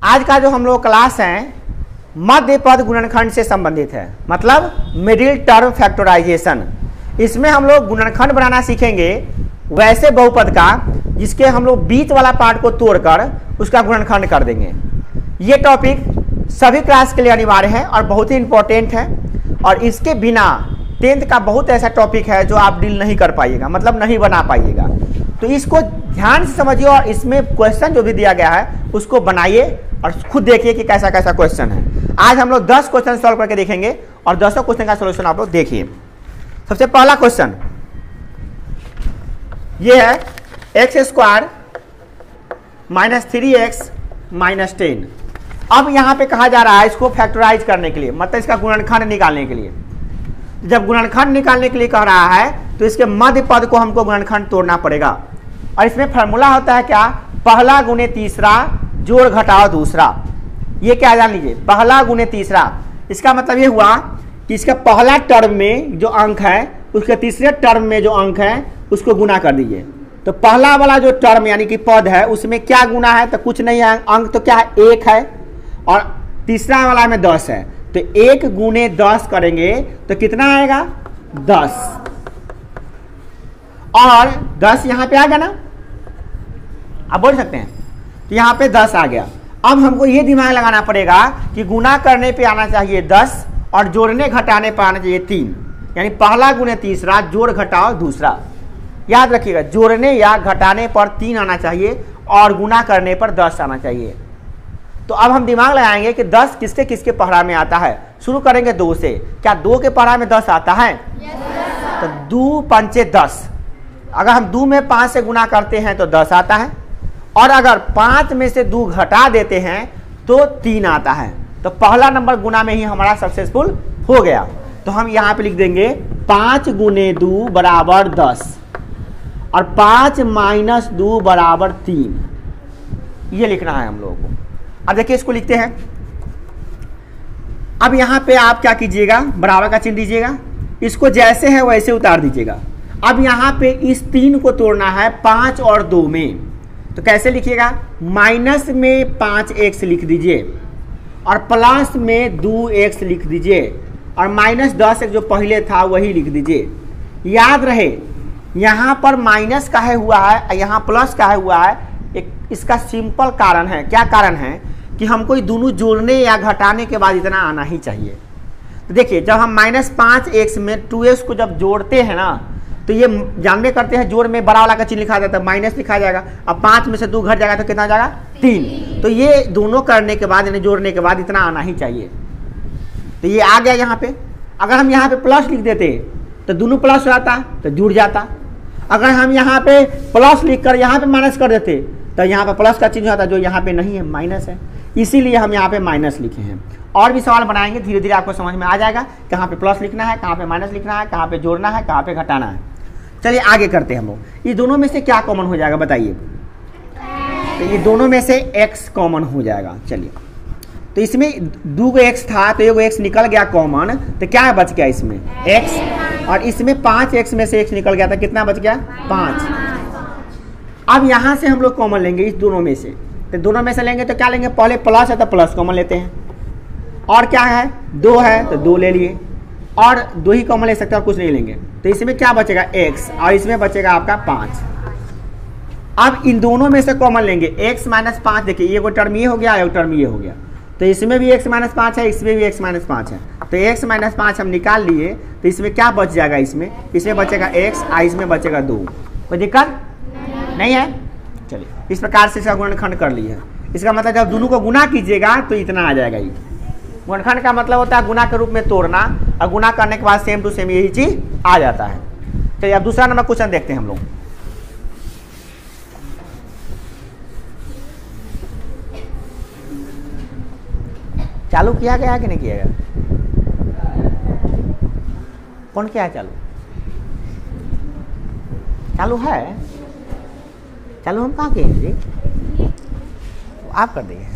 आज का जो हम लोग क्लास है मध्य पद गुणनखंड से संबंधित है, मतलब मिडिल टर्म फैक्टराइजेशन। इसमें हम लोग गुणनखंड बनाना सीखेंगे वैसे बहुपद का जिसके हम लोग बीच वाला पार्ट को तोड़कर उसका गुणनखंड कर देंगे। ये टॉपिक सभी क्लास के लिए अनिवार्य है और बहुत ही इंपॉर्टेंट है, और इसके बिना 10th का बहुत ऐसा टॉपिक है जो आप डील नहीं कर पाइएगा, मतलब नहीं बना पाइएगा। तो इसको ध्यान से समझिए और इसमें क्वेश्चन जो भी दिया गया है उसको बनाइए और खुद देखिए कि कैसा कैसा क्वेश्चन है। आज हम लोग 10 क्वेश्चन सॉल्व करके देखेंगे और 10 क्वेश्चन का सॉल्यूशन आप लोग देखिए। सबसे पहला क्वेश्चन ये है x² - 3x - 10। अब यहाँ पे कहा जा रहा है इसको फैक्टराइज करने के लिए, मतलब इसका गुणनखंड निकालने के लिए। जब गुणनखंड निकालने के लिए कह रहा है तो इसके मध्य पद को हमको गुणनखंड तोड़ना पड़ेगा, और इसमें फार्मूला होता है क्या, पहला गुणे तीसरा जोड़ घटाओ दूसरा। ये क्या जान लीजिए, पहला गुणे तीसरा, इसका मतलब ये हुआ कि इसका पहला टर्म में जो अंक है उसके तीसरे टर्म में जो अंक है उसको गुना कर दीजिए। तो पहला वाला जो टर्म यानी कि पद है उसमें क्या गुना है, तो कुछ नहीं है, अंक तो क्या है 1 है, और तीसरा वाला में 10 है। तो 1 गुणे 10 करेंगे तो कितना आएगा 10, और 10 यहां पे आ गया ना, आप बोल सकते हैं। तो यहां पे 10 आ गया। अब हमको ये दिमाग लगाना पड़ेगा कि गुना करने पे आना चाहिए 10 और जोड़ने घटाने पर आना चाहिए 3, यानी पहला गुणे तीसरा जोड़ घटाओ दूसरा। याद रखिएगा, जोड़ने या घटाने पर 3 आना चाहिए और गुना करने पर 10 आना चाहिए। तो अब हम दिमाग लगाएंगे कि 10 किसके किसके पहरा में आता है। शुरू करेंगे 2 से। क्या 2 के पहरा में 10 आता है? तो 2 पंचे 10। अगर हम 2 में 5 से गुना करते हैं तो 10 आता है, और अगर 5 में से 2 घटा देते हैं तो 3 आता है। तो पहला नंबर गुना में ही हमारा सक्सेसफुल हो गया। तो हम यहाँ पे लिख देंगे 5 गुने 2 बराबर 10 और 5 माइनस 2 बराबर 3। ये लिखना है हम लोगों को। अब देखिए इसको लिखते हैं। अब यहाँ पे आप क्या कीजिएगा, बराबर का चिन्ह दीजिएगा, इसको जैसे है वैसे उतार दीजिएगा। अब यहाँ पे इस 3 को तोड़ना है 5 और 2 में, तो कैसे लिखिएगा, माइनस में 5x लिख दीजिए और प्लस में 2x लिख दीजिए, और माइनस 10 जो पहले था वही लिख दीजिए। याद रहे यहाँ पर माइनस का है हुआ है, यहाँ प्लस का है हुआ है। एक इसका सिंपल कारण है, क्या कारण है कि हमको दोनों जोड़ने या घटाने के बाद इतना आना ही चाहिए। तो देखिए जब हम -5x में 2x को जब जोड़ते हैं ना, तो ये जानबे करते हैं जोड़ में बड़ा वाला का चिन्ह लिखा जाता है, माइनस लिखा जाएगा। अब 5 में से 2 घट जाएगा तो कितना जाएगा 3। तो ये दोनों करने के बाद यानी जोड़ने के बाद इतना आना ही चाहिए। तो ये आ गया यहाँ पे। अगर हम यहाँ पे प्लस लिख देते तो दोनों प्लस हो जाता तो जुड़ जाता। अगर हम यहाँ पे प्लस लिख कर यहाँ पे माइनस कर देते तो यहाँ पे प्लस का चिन्ह होता, जो यहाँ पे नहीं है, माइनस है। इसीलिए हम यहाँ पे माइनस लिखे हैं। और भी सवाल बनाएंगे, धीरे धीरे आपको समझ में आ जाएगा कहाँ पे प्लस लिखना है, कहाँ पे माइनस लिखना है, कहाँ पे जोड़ना है, कहाँ पे घटाना है। चलिए आगे करते हैं हम लोग। ये दोनों में से क्या कॉमन हो जाएगा बताइए। तो ये दोनों में से x कॉमन हो जाएगा। चलिए, तो इसमें 2 x था तो एगो x निकल गया कॉमन, तो क्या बच गया इसमें x, और इसमें 5x में से x निकल गया था, कितना बच गया 5। अब यहाँ से हम लोग कॉमन लेंगे इस दोनों में से। तो दोनों में से लेंगे तो क्या लेंगे, पहले प्लस है तो प्लस कॉमन लेते हैं, और क्या है 2 है तो 2 ले लिए, और 2 ही कॉमन ले सकते हैं और कुछ नहीं लेंगे। तो इसमें क्या बचेगा x, और इसमें बचेगा आपका 5। अब इन दोनों में से कॉमन लेंगे x - 5। देखिए ये कोई टर्म ये हो गया, एक टर्म ये हो गया, तो इसमें भी x - 5 है, इसमें भी x - 5 है। तो x - 5 हम निकाल लिए, तो इसमें क्या बच जाएगा, इसमें बचेगा x, और इसमें बचेगा 2। कोई दिक्कत नहीं है। चलिए इस प्रकार से इसका गुणनखंड कर लिया। इसका मतलब जब दोनों को गुना कीजिएगा तो इतना आ जाएगा। ये गुणनखंड का मतलब होता है गुना के रूप में तोड़ना, और गुना करने के बाद सेम टू सेम यही चीज आ जाता है। चलिए अब दूसरा नंबर क्वेश्चन देखते हैं हम लोग। चालू किया गया है कि नहीं किया गया? कौन किया है चालू? चालू है? चालू हम कहाँ किए हैं जी? आप कर दिए,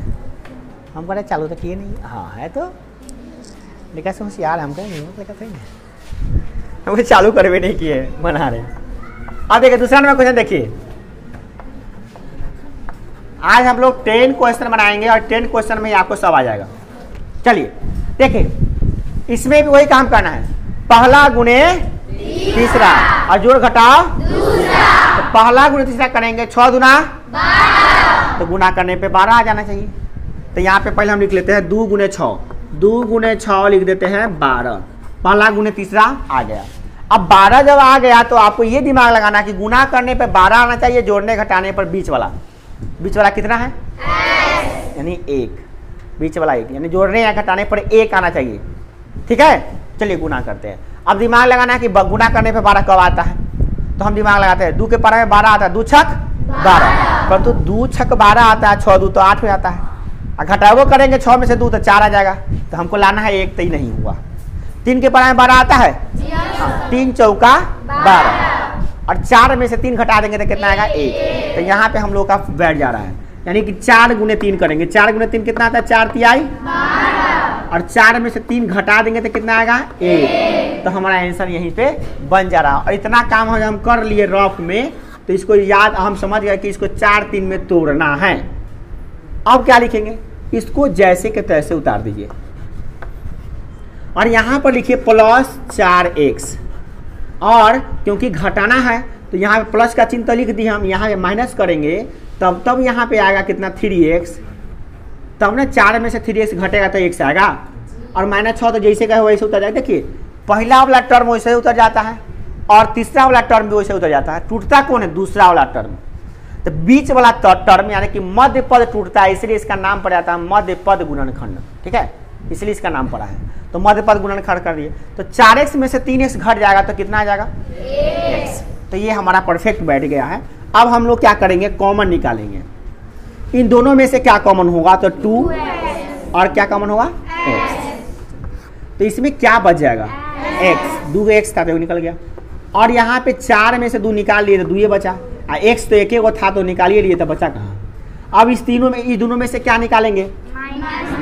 हम कह रहे चालू तो किए नहीं। हाँ है तो लेकिन से होशियार हम कहें नहीं कहते हैं, हम चालू कर भी नहीं किए, बना रहे। अब देखिए दूसरा नंबर क्वेश्चन देखिए। आज हम लोग 10 क्वेश्चन बनाएंगे और 10 क्वेश्चन में ही आपको सब आ जाएगा। चलिए देखिए, इसमें भी वही काम करना है, पहला गुणे तीसरा और जोड़ घटाओ दूसरा। तो पहला गुणे तीसरा करेंगे 6 दूना 12, तो गुना करने पे 12 आ जाना चाहिए। तो यहाँ पे पहले हम लिख लेते हैं 2 गुणे 6, 2 गुणे 6 लिख देते हैं 12, पहला गुणे तीसरा आ गया। अब 12 जब आ गया तो आपको ये दिमाग लगाना कि गुना करने पे 12 आना चाहिए, जोड़ने घटाने पर बीच वाला कितना है यानी 1, बीच वाला 1, यानी जोड़ने या घटाने पर 1 आना चाहिए। ठीक है, चलिए गुना करते हैं। अब दिमाग लगाना है कि गुना करने पे 12 कब आता है, तो हम दिमाग लगाते हैं 2 के पारा में 12 आता है, 2 छक 12, परंतु 2 छक 12 आता है, 6 2 तो 8 में आता है। घटाओ करेंगे 6 में से 2 तो 4 आ जाएगा, तो हमको लाना है 1, तो ही नहीं हुआ। 3 के पारा में 12 आता है, 3 चौका 12, और 4 में से 3 घटा देंगे तो कितना आएगा 1। तो यहाँ पे हम लोग का बैठ जा रहा है, यानी कि 4 गुने 3 करेंगे। 4 गुने 3 कितना आता है, 4 तिहाई, और 4 में से 3 घटा देंगे तो कितना आएगा 1। तो हमारा आंसर यहीं पे बन जा रहा है। और इतना काम हम कर लिए रफ में, तो इसको याद हम समझ गए कि इसको 4 3 में तोड़ना है। अब क्या लिखेंगे, इसको जैसे के तैसे उतार दीजिए और यहाँ पर लिखिए प्लस 4x, और क्योंकि घटाना है तो यहाँ पे प्लस का चिन्ह तो लिख दिए, हम यहाँ पे माइनस करेंगे तब यहाँ पे आएगा कितना 3x, तब ना 4 में से 3x घटेगा तो x आएगा, और -6 तो जैसे कहे वैसे उतर जाएगा। देखिए पहला वाला टर्म वैसे उतर जाता है और तीसरा वाला टर्म भी वैसे उतर जाता है। टूटता कौन है, दूसरा वाला टर्म। तो बीच वाला टर्म यानी कि मध्य पद टूटता है, इसलिए इसका नाम पड़ जाता है मध्य पद गुणनखंड। ठीक है, इसलिए इसका नाम पड़ा है। तो मध्य पद गुणनखंड कर दिए, तो 4x में से 3x घट जाएगा तो कितना आ जाएगा x। तो ये हमारा परफेक्ट बैठ गया है। अब हम लोग क्या करेंगे, कॉमन निकालेंगे। इन दोनों में से क्या कॉमन होगा, तो 2 और क्या कॉमन होगा x। तो इसमें क्या बच जाएगा x, 2x था तो निकल गया, और यहाँ पे 4 में से 2 निकाल लिए तो 2 बचा, x तो एक था तो निकालिए लिए तो बचा कहाँ। अब इस दोनों में से क्या निकालेंगे,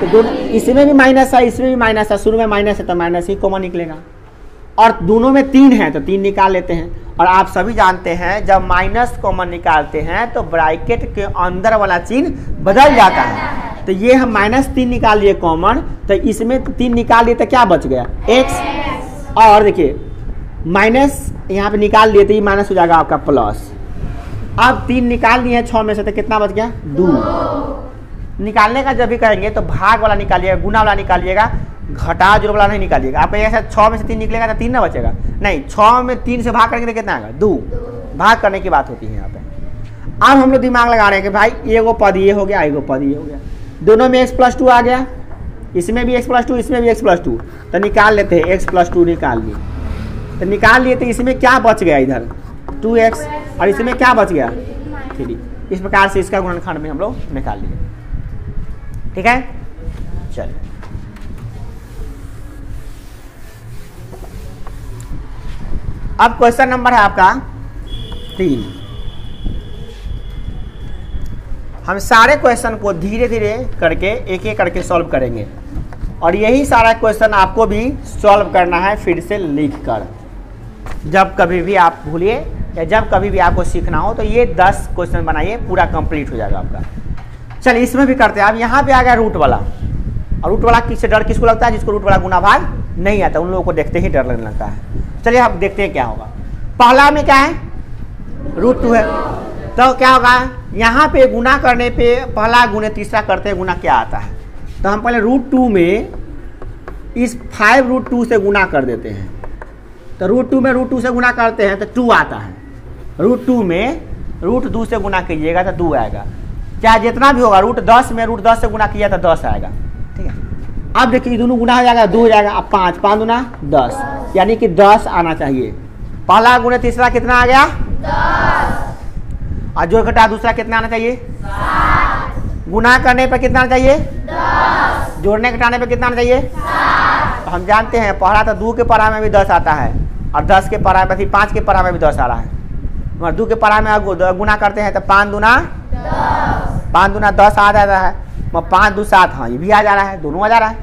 तो दोनों, इसमें भी माइनस है इसमें भी माइनस है, शुरू में माइनस है तो माइनस ही कॉमन निकलेगा, और दोनों में 3 है तो 3 निकाल लेते हैं। और आप सभी जानते हैं जब माइनस कॉमन निकालते हैं तो ब्रैकेट के अंदर वाला चिन्ह बदल जाता है। तो ये हम -3 निकाल लिए कॉमन, तो इसमें 3 निकाल लिए तो क्या बच गया x, और देखिए माइनस यहाँ पे निकाल लिए तो ये माइनस हो जाएगा आपका प्लस। अब 3 निकाल लिए 6 में से तो कितना बच गया 2। निकालने का जब भी करेंगे तो भाग वाला निकालिएगा, गुना वाला निकालिएगा, घटा जोड़ वाला नहीं निकालिएगा। आप ऐसा 6 में से 3 निकलेगा तो 3 ना बचेगा, नहीं 6 में 3 से भाग करेंगे तो कितना आएगा 2। भाग करने की बात होती है यहाँ पे। अब हम लोग दिमाग लगा रहे हैं कि भाई एगो पद ये हो गया, एगो पद ये हो गया, दोनों में x+2 आ गया, इसमें भी x+2 इसमें भी x+2, तो निकाल लेते हैं x+2 निकाल लिए, तो निकाल लिए तो इसमें क्या बच गया इधर 2x, और इसमें क्या बच गया 3। इस प्रकार से इसका गुणनखंड में हम लोग निकाल लिए। ठीक है, चलिए अब क्वेश्चन नंबर है आपका 3। हम सारे क्वेश्चन को धीरे धीरे करके एक एक करके सॉल्व करेंगे, और यही सारा क्वेश्चन आपको भी सॉल्व करना है फिर से लिखकर। जब कभी भी आप भूलिए या जब कभी भी आपको सीखना हो तो ये 10 क्वेश्चन बनाइए, पूरा कंप्लीट हो जाएगा आपका। चलिए इसमें भी करते हैं। अब यहाँ पे आ गया रूट वाला, और रूट वाला किससे डर किसको लगता है, जिसको रूट वाला गुना भाग नहीं आता उन लोगों को देखते ही डर लगने लगता है। चलिए अब देखते हैं क्या होगा। पहला में क्या है √2 है, तो क्या होगा यहाँ पे गुना करने पे पहला गुने तीसरा करते हैं गुना क्या आता है, तो हम पहले √2 में इस 5√2 से गुना कर देते हैं। तो √2 में √2 से गुना करते हैं तो 2 आता है, √2 में √2 से गुना कीजिएगा तो 2 आएगा, चाहे जितना भी होगा। √10 में √10 से गुना किया तो 10 आएगा। ठीक है, अब देखिए दोनों गुना हो जाएगा, 2 हो जाएगा, अब 5 5 दूना 10, यानी कि 10 आना चाहिए। पहला गुने तीसरा कितना आ गया 10, और जोड़ घटा दूसरा कितना आना चाहिए 7। गुना करने पर कितना आना चाहिए 10, जोड़ने घटाने पर कितना आना चाहिए 7। तो हम जानते हैं पहला तो 2 के पारा में भी 10 आता है, और 10 के पारा में फिर 5 के पारा में भी 10 आ रहा है, मगर 2 के पारा में गुना करते हैं तो 5 दूना 10 आ जाता है, 5 2 7, हाँ ये भी आ जा रहा है, दोनों आ जा रहा है,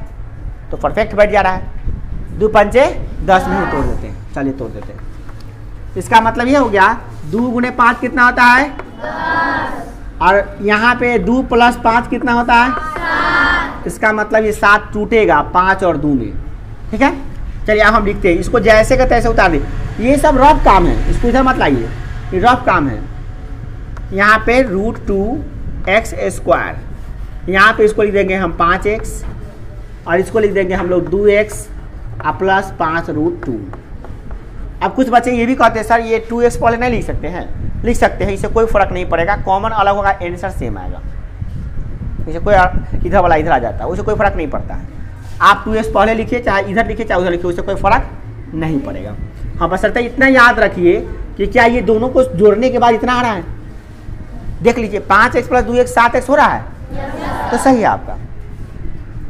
तो परफेक्ट बैठ जा रहा है। 2 पंचे 10 में ही तोड़ देते हैं। चलिए तोड़ देते हैं। इसका मतलब ये हो गया 2 गुने 5 कितना होता है 10, और यहाँ पे 2 + 5 कितना होता है 7। इसका मतलब ये 7 टूटेगा 5 और 2 में। ठीक है, चलिए अब हम लिखते हैं इसको, जैसे का तैसे उतार दे। ये सब रफ काम है, इसको इधर मत लाइए, ये रफ काम है। यहाँ पे √2x², यहाँ पे इसको लिख देंगे हम 5x और इसको लिख देंगे हम लोग 2x प्लस 5√2। अब कुछ बच्चे ये भी कहते हैं सर ये 2x पहले नहीं लिख सकते हैं, लिख सकते हैं, इससे कोई फर्क नहीं पड़ेगा, कॉमन अलग होगा, आंसर सेम आएगा। इसे कोई इधर वाला इधर आ जाता है, उससे कोई फर्क नहीं पड़ता है। आप 2x पहले लिखिए, चाहे इधर लिखिए चाहे उधर लिखिए, उससे कोई फर्क नहीं पड़ेगा। हाँ, बशर्ते इतना याद रखिए कि क्या ये दोनों को जोड़ने के बाद इतना आ रहा है। देख लीजिए 5x + 2x 7x हो रहा है, तो सही है आपका।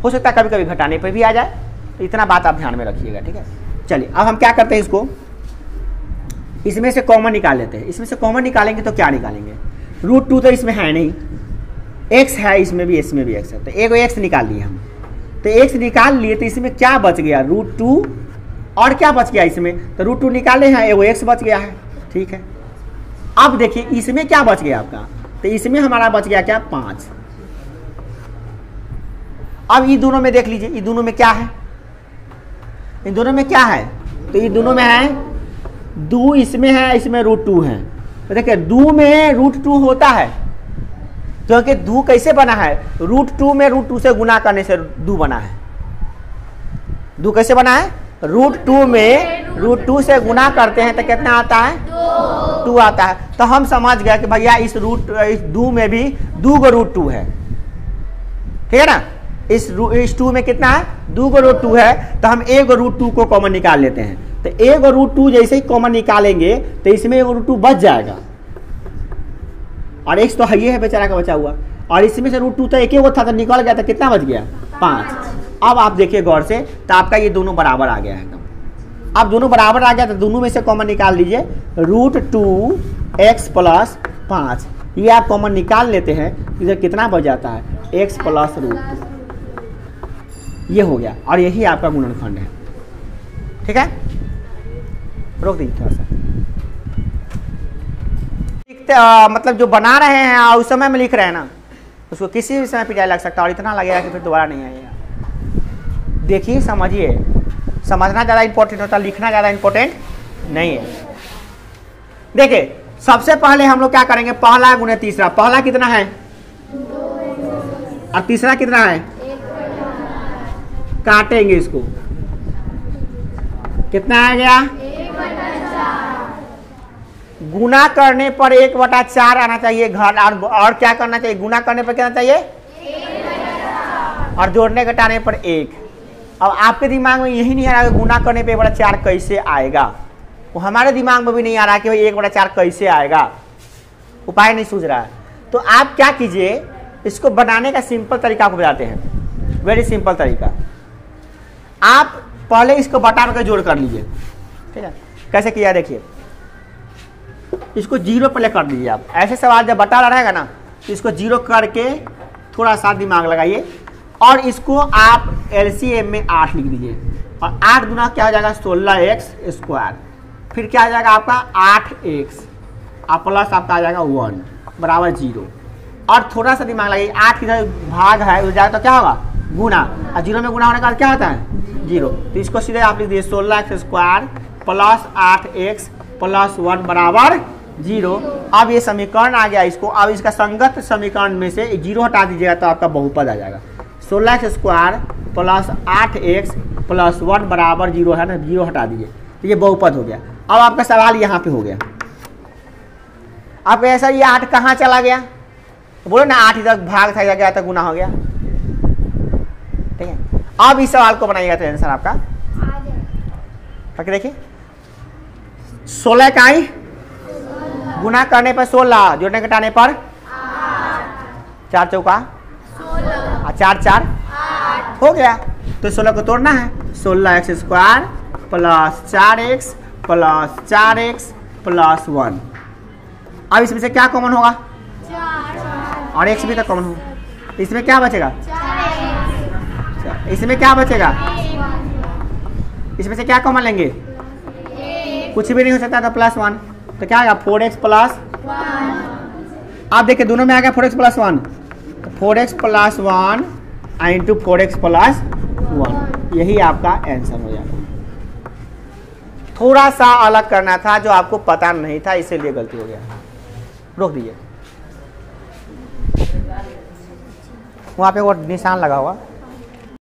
हो सकता है कभी कभी घटाने पर भी आ जाए, तो इतना बात आप ध्यान में रखिएगा। ठीक है, चलिए अब हम क्या करते हैं, इसको इसमें से कॉमन निकाल लेते हैं। इसमें से कॉमन निकालेंगे तो क्या निकालेंगे, √2 तो इसमें है नहीं, x है इसमें भी x है, तो एक x निकाल लिए हम। तो x निकाल लिए तो इसमें क्या बच गया √2, और क्या बच गया इसमें, तो √2 निकाले हैं, एगो x बच गया है। ठीक है, अब देखिए इसमें क्या बच गया आपका, तो इसमें हमारा बच गया क्या 5। अब इन दोनों में देख लीजिए, इन दोनों में क्या है, इन दोनों में क्या है, तो इन दोनों में है 2, इसमें है, इसमें √2 है। तो देखिए 2 में √2 होता है, क्योंकि 2 कैसे बना है, √2 में √2 से गुना करने से 2 बना है। 2 कैसे बना है, √2 में √2 से गुना करते हैं तो कितना आता है 2 आता है। तो हम समझ गए कि भैया इस 2 में भी 2 को √2 है। ठीक है ना, इस 2 में कितना है 2 को √2 है, तो हम एक √2 को कॉमन निकाल लेते हैं। तो एक √2 जैसे ही कॉमन निकालेंगे तो इसमें एक √2 बच जाएगा, और x तो है है बेचारा का बचा हुआ, और इसमें से √2 तो एक ही वो था, तो निकल गया, तो कितना बच गया 5। अब आप देखिए गौर से, तो आपका ये दोनों बराबर आ गया है एकदम। अब दोनों बराबर आ गया तो दोनों में से कॉमन निकाल लीजिए, √2x + 5, ये आप कॉमन निकाल लेते हैं, इधर कितना बच जाता है x + √2, ये हो गया, और यही आपका गुणनखंड है। ठीक है, रोक दीजिए थोड़ा सा। मतलब जो बना रहे हैं और उस समय में लिख रहे हैं ना, उसको किसी भी समय पिटाई लग सकता है, और इतना लगेगा कि फिर दोबारा नहीं आएगा। देखिए समझिए, समझना ज़्यादा इंपॉर्टेंट होता है, लिखना ज़्यादा इंपॉर्टेंट नहीं है। देखिए सबसे पहले हम लोग क्या करेंगे, पहला गुणे तीसरा। पहला कितना है और तीसरा कितना है, काटेंगे इसको, कितना आ गया, गुना करने पर 1/4 आना चाहिए घर, और क्या करना चाहिए, गुना करने पर क्या चाहिए, और जोड़ने घटाने पर 1। अब आपके दिमाग में यही नहीं आ रहा कि गुना करने पे 1/4 कैसे आएगा, वो हमारे दिमाग में भी नहीं आ रहा कि भाई 1/4 कैसे आएगा, उपाय नहीं सूझ रहा है। तो आप क्या कीजिए, इसको बनाने का सिंपल तरीका आपको बताते हैं, वेरी सिंपल तरीका। आप पहले इसको बटा कर जोड़ कर लीजिए। ठीक है, कैसे किया देखिए, इसको 0 पहले कर दीजिए। आप ऐसे सवाल जब बटा रहेगा ना, तो इसको 0 करके थोड़ा सा दिमाग लगाइए, और इसको आप LCM में 8 लिख दीजिए, और 8 गुना क्या हो जाएगा 16x², फिर क्या आ जाएगा आपका 8x, और प्लस आपका आ जाएगा 1 बराबर 0, और थोड़ा सा दिमाग लगाइए, 8 इधर भाग है उधर जाए तो क्या होगा गुना, और 0 में गुना होने का क्या होता है 0, तो इसको सीधे आप लिख दीजिए 16x² + 8x + 1 बराबर 0। अब ये समीकरण आ गया, इसको अब इसका संगत समीकरण में से 0 हटा दीजिएगा तो आपका बहुपद आ जाएगा। 16x² + 8x + 1 बराबर 0 है ना, 0 हटा दीजिए तो ये बहुपद हो गया। अब आपका सवाल यहाँ पे हो गया, आपका ऐसा ये 8 कहाँ चला गया, बोलो ना 8 इधर भाग था, इधर गया था गुना हो गया। ठीक है, अब इस सवाल को बनाइएगा तो आंसर आपका करके देखिए, 16 का ही गुना करने पर 16, जोड़ने घटाने पर 4 चौका 4 4 हो गया। तो 16 को तोड़ना है, 16x² + 4x + 4x + 1। अब इसमें से क्या कॉमन होगा, और x भी तो कॉमन होगा, इसमें क्या बचेगा, इसमें क्या बचेगा, इसमें से क्या कॉमन लेंगे, कुछ भी नहीं हो सकता, तो +1, तो क्या आएगा 4x + आप देखिए दोनों में आ गया 4x plus 1, 4x plus 1 into 4x plus 1, यही आपका आंसर हो जाएगा। थोड़ा सा अलग करना था जो आपको पता नहीं था, इसीलिए गलती हो गया। रोक दीजिए, वहां पे वो निशान लगा हुआ।